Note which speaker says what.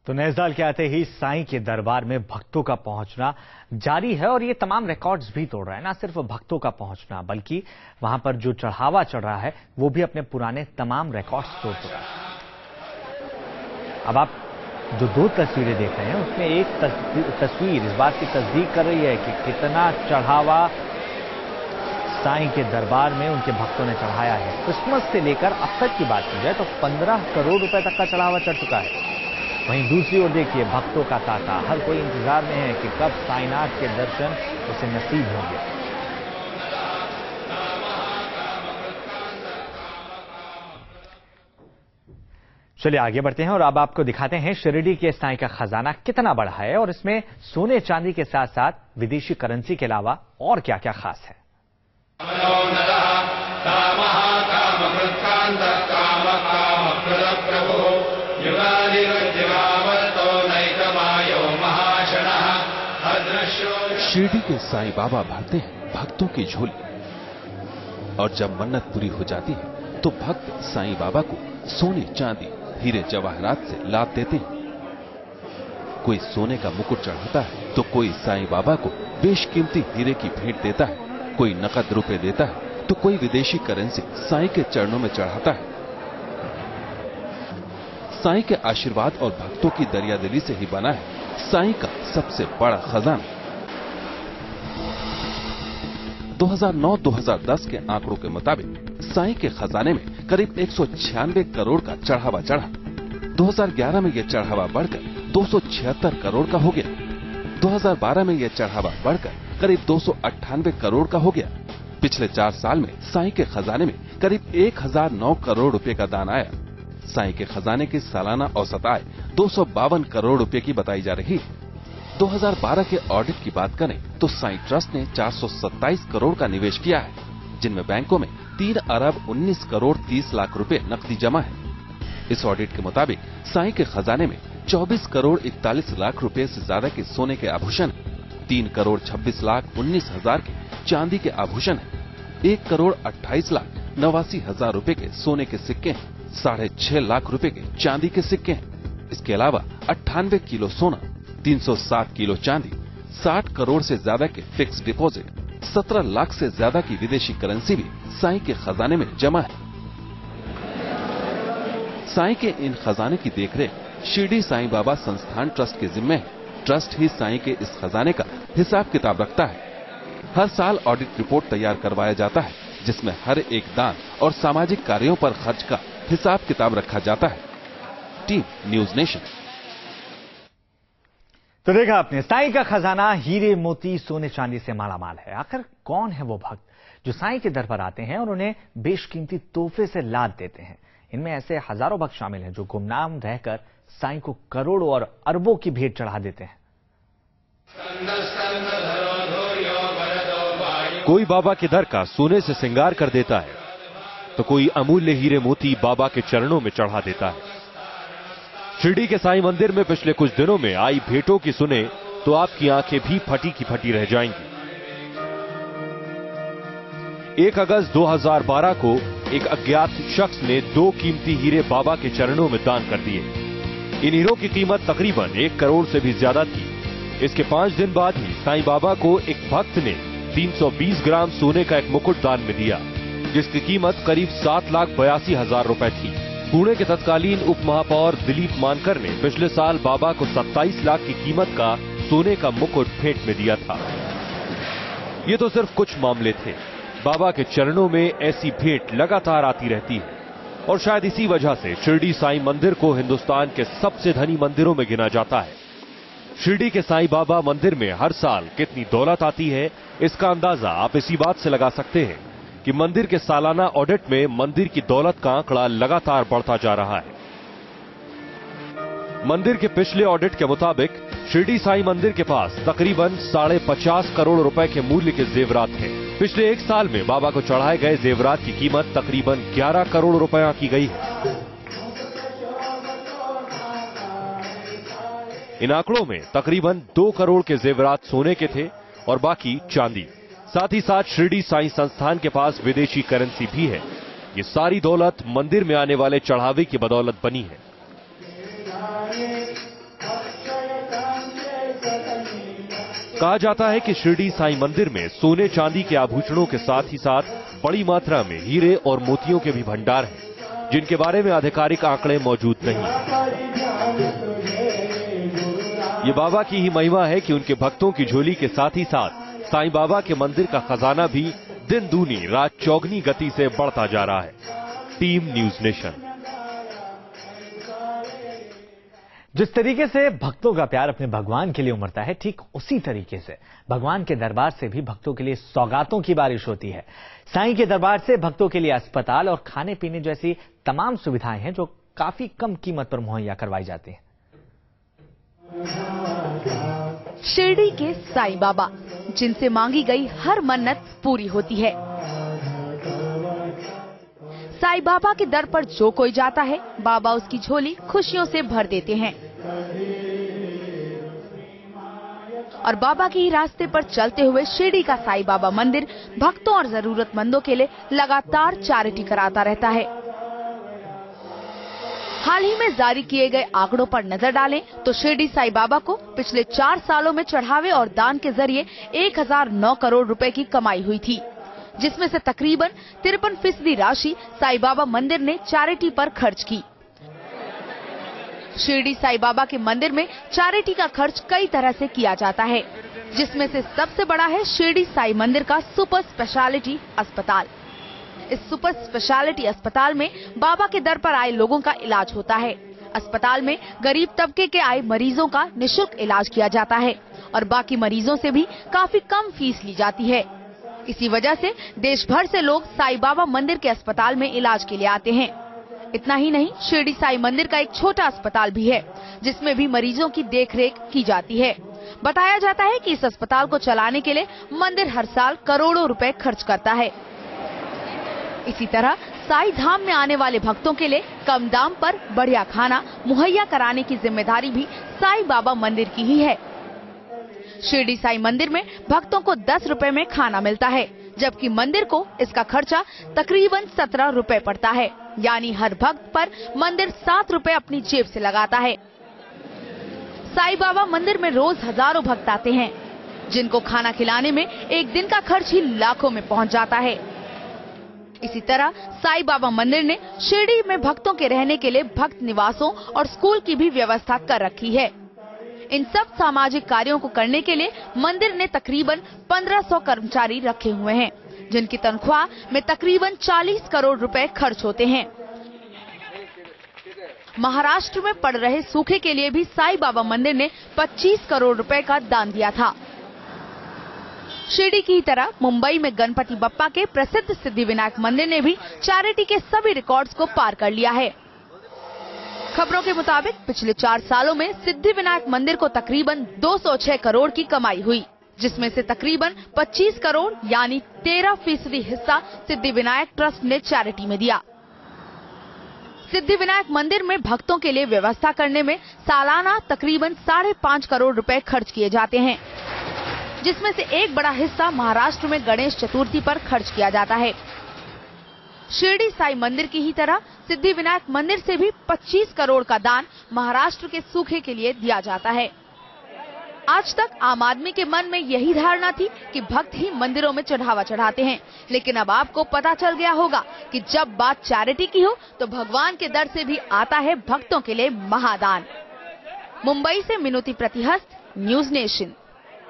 Speaker 1: तो नए साल के आते ही साईं के दरबार में भक्तों का पहुंचना जारी है और ये तमाम रिकॉर्ड्स भी तोड़ रहा है। ना सिर्फ भक्तों का पहुंचना बल्कि वहां पर जो चढ़ावा चढ़ रहा है वो भी अपने पुराने तमाम रिकॉर्ड्स तोड़ चुका है। अब आप जो दो तस्वीरें देख रहे हैं उसमें एक तस्वीर इस बात की तस्दीक कर रही है कि कितना चढ़ावा साईं के दरबार में उनके भक्तों ने चढ़ाया है। क्रिसमस से लेकर अब तक की बात की जाए तो 15 करोड़ रुपए तक का चढ़ावा चढ़ चुका है। वहीं दूसरी ओर देखिए भक्तों का तांता, हर कोई इंतजार में है कि कब साईंनाथ के दर्शन उसे नसीब होंगे। चलिए आगे बढ़ते हैं और अब आपको दिखाते हैं शिरडी के साईं का खजाना कितना बड़ा है और इसमें सोने चांदी के साथ साथ विदेशी करेंसी के अलावा और क्या क्या खास है।
Speaker 2: शिरडी के साईं बाबा भरते हैं भक्तों की झोली और जब मन्नत पूरी हो जाती है तो भक्त साईं बाबा को सोने चांदी हीरे जवाहरात से लाद देते हैं। कोई सोने का मुकुट चढ़ाता है तो कोई साईं बाबा को बेशकीमती हीरे की भेंट देता है, कोई नकद रुपए देता है तो कोई विदेशी करेंसी साईं के चरणों में चढ़ाता है। साईं के आशीर्वाद और भक्तों की दरियादिली से ही बना है साईं का सबसे बड़ा खजाना। 2009-2010 के आंकड़ों के मुताबिक साईं के खजाने में करीब 196 करोड़ का चढ़ावा चढ़ा। 2011 में यह चढ़ावा बढ़कर 276 करोड़ का हो गया। 2012 में यह चढ़ावा बढ़कर करीब 298 करोड़ का हो गया। पिछले 4 साल में साईं के खजाने में करीब 1009 करोड़ रुपए का दान आया। साईं के खजाने की सालाना औसत आय 252 करोड़ रुपए की बताई जा रही है। 2012 के ऑडिट की बात करें तो साईं ट्रस्ट ने 427 करोड़ का निवेश किया है, जिनमें बैंकों में 3 अरब 19 करोड़ 30 लाख रुपए नकदी जमा है। इस ऑडिट के मुताबिक साईं के खजाने में 24 करोड़ 41 लाख रुपए से ज्यादा के सोने के आभूषण, 3 करोड़ 26 लाख 19 हजार के चांदी के आभूषण है, 1 करोड़ 28 लाख 89 हजार रुपए के सोने के सिक्के हैं, 6.5 लाख रुपए के चांदी के सिक्के हैं। इसके अलावा 98 किलो सोना, 307 किलो चांदी, 60 करोड़ से ज्यादा के फिक्स डिपॉजिट, 17 लाख से ज्यादा की विदेशी करेंसी भी साईं के खजाने में जमा है। साईं के इन खजाने की देखरेख शिरडी साईं बाबा संस्थान ट्रस्ट के जिम्मे है। ट्रस्ट ही साईं के इस खजाने का हिसाब किताब रखता है। हर साल ऑडिट रिपोर्ट तैयार करवाया जाता है, जिसमें हर एक दान और सामाजिक कार्यों पर खर्च का हिसाब किताब रखा जाता है। Team news nation.
Speaker 1: तो देखा आपने, साईं का खजाना हीरे मोती सोने चांदी से मालामाल है। आखिर कौन है वो भक्त जो साईं के दर पर आते हैं और उन्हें बेशकीमती तोहफे से लाद देते हैं। इनमें ऐसे हजारों भक्त शामिल हैं जो गुमनाम रहकर साईं को करोड़ों और अरबों की भेंट चढ़ा देते हैं।
Speaker 3: कोई बाबा के दर का सोने से श्रृंगार कर देता है तो कोई अमूल्य हीरे मोती बाबा के चरणों में चढ़ा देता है। शिरडी के साईं मंदिर में पिछले कुछ दिनों में आई भेंटों की सुने तो आपकी आंखें भी फटी की फटी रह जाएंगी। 1 अगस्त 2012 को एक अज्ञात शख्स ने 2 कीमती हीरे बाबा के चरणों में दान कर दिए। इन हीरों की कीमत तकरीबन 1 करोड़ से भी ज्यादा थी। इसके 5 दिन बाद ही साईं बाबा को एक भक्त ने 320 ग्राम सोने का एक मुकुट दान में दिया, जिसकी कीमत करीब 7,82,000 रुपए थी। पुणे के तत्कालीन उप महापौर दिलीप मानकर ने पिछले साल बाबा को 27 लाख की कीमत का सोने का मुकुट भेंट में दिया था। ये तो सिर्फ कुछ मामले थे। बाबा के चरणों में ऐसी भेंट लगातार आती रहती है और शायद इसी वजह से शिरडी साईं मंदिर को हिंदुस्तान के सबसे धनी मंदिरों में गिना जाता है। शिरडी के साईं बाबा मंदिर में हर साल कितनी दौलत आती है, इसका अंदाजा आप इसी बात से लगा सकते हैं कि मंदिर के सालाना ऑडिट में मंदिर की दौलत का आंकड़ा लगातार बढ़ता जा रहा है। मंदिर के पिछले ऑडिट के मुताबिक शिरडी साईं मंदिर के पास तकरीबन 50.5 करोड़ रुपए के मूल्य के जेवरात हैं। पिछले 1 साल में बाबा को चढ़ाए गए जेवरात की कीमत तकरीबन 11 करोड़ रुपया की गई है। इन आंकड़ों में तकरीबन 2 करोड़ के जेवरात सोने के थे और बाकी चांदी। साथ ही साथ शिरडी साईं संस्थान के पास विदेशी करेंसी भी है। ये सारी दौलत मंदिर में आने वाले चढ़ावे की बदौलत बनी है। कहा जाता है कि शिरडी साईं मंदिर में सोने चांदी के आभूषणों के साथ ही साथ बड़ी मात्रा में हीरे और मोतियों के भी भंडार हैं, जिनके बारे में आधिकारिक आंकड़े मौजूद नहीं हैं। ये बाबा की ही महिमा है कि उनके भक्तों की झोली के साथ ही साथ साईं बाबा के मंदिर का खजाना भी दिन दूनी रात चौगनी गति से बढ़ता जा रहा है। Team news nation.
Speaker 1: जिस तरीके से भक्तों का प्यार अपने भगवान के लिए उमड़ता है, ठीक उसी तरीके से भगवान के दरबार से भी भक्तों के लिए सौगातों की बारिश होती है। साईं के दरबार से भक्तों के लिए अस्पताल और खाने पीने जैसी तमाम सुविधाएं हैं जो काफी कम कीमत पर मुहैया करवाई जाती हैं।
Speaker 4: शिरडी के साईं बाबा, जिनसे मांगी गई हर मन्नत पूरी होती है। साईं बाबा के दर पर जो कोई जाता है, बाबा उसकी झोली खुशियों से भर देते हैं। और बाबा के ही रास्ते पर चलते हुए शिरडी का साईं बाबा मंदिर भक्तों और जरूरतमंदों के लिए लगातार चैरिटी कराता रहता है। हाल ही में जारी किए गए आंकड़ों पर नजर डालें तो शिरडी साईं बाबा को पिछले 4 सालों में चढ़ावे और दान के जरिए 1009 करोड़ रुपए की कमाई हुई थी, जिसमें से तकरीबन 53% राशि साईं बाबा मंदिर ने चैरिटी पर खर्च की। शिरडी साईं बाबा के मंदिर में चैरिटी का खर्च कई तरह से किया जाता है, जिसमें से सबसे बड़ा है शिरडी साईं मंदिर का सुपर स्पेशलिटी अस्पताल। इस सुपर स्पेशलिटी अस्पताल में बाबा के दर पर आए लोगों का इलाज होता है। अस्पताल में गरीब तबके के आए मरीजों का निःशुल्क इलाज किया जाता है और बाकी मरीजों से भी काफी कम फीस ली जाती है। इसी वजह से देश भर से लोग साईं बाबा मंदिर के अस्पताल में इलाज के लिए आते हैं। इतना ही नहीं, शिरडी साईं मंदिर का एक छोटा अस्पताल भी है, जिसमें भी मरीजों की देखरेख की जाती है। बताया जाता है कि इस अस्पताल को चलाने के लिए मंदिर हर साल करोड़ों रुपए खर्च करता है। इसी तरह साईं धाम में आने वाले भक्तों के लिए कम दाम पर बढ़िया खाना मुहैया कराने की जिम्मेदारी भी साईं बाबा मंदिर की ही है। शिरडी साईं मंदिर में भक्तों को 10 रुपए में खाना मिलता है, जबकि मंदिर को इसका खर्चा तकरीबन 17 रुपए पड़ता है। यानी हर भक्त पर मंदिर 7 रुपए अपनी जेब से लगाता है। साईं बाबा मंदिर में रोज हजारों भक्त आते हैं, जिनको खाना खिलाने में एक दिन का खर्च ही लाखों में पहुंच जाता है। इसी तरह साईं बाबा मंदिर ने शिरडी में भक्तों के रहने के लिए भक्त निवासों और स्कूल की भी व्यवस्था कर रखी है। इन सब सामाजिक कार्यों को करने के लिए मंदिर ने तकरीबन 1500 कर्मचारी रखे हुए हैं, जिनकी तनख्वाह में तकरीबन 40 करोड़ रुपए खर्च होते हैं। महाराष्ट्र में पड़ रहे सूखे के लिए भी साईं बाबा मंदिर ने 25 करोड़ रुपए का दान दिया था। शिरडी की तरह मुंबई में गणपति बप्पा के प्रसिद्ध सिद्धिविनायक मंदिर ने भी चैरिटी के सभी रिकॉर्ड्स को पार कर लिया है। खबरों के मुताबिक पिछले 4 सालों में सिद्धिविनायक मंदिर को तकरीबन 206 करोड़ की कमाई हुई, जिसमें से तकरीबन 25 करोड़ यानी 13% हिस्सा सिद्धिविनायक ट्रस्ट ने चैरिटी में दिया। सिद्धिविनायक मंदिर में भक्तों के लिए व्यवस्था करने में सालाना तकरीबन 5.5 करोड़ रुपए खर्च किए जाते हैं, जिसमें से एक बड़ा हिस्सा महाराष्ट्र में गणेश चतुर्थी पर खर्च किया जाता है। शिरडी साईं मंदिर की ही तरह सिद्धिविनायक मंदिर से भी 25 करोड़ का दान महाराष्ट्र के सूखे के लिए दिया जाता है। आज तक आम आदमी के मन में यही धारणा थी कि भक्त ही मंदिरों में चढ़ावा चढ़ाते हैं, लेकिन अब आपको पता चल गया होगा कि जब बात चैरिटी की हो तो भगवान के दर से भी आता है भक्तों के लिए महादान। मुंबई से मिनोती प्रतिहस्त, न्यूज नेशन।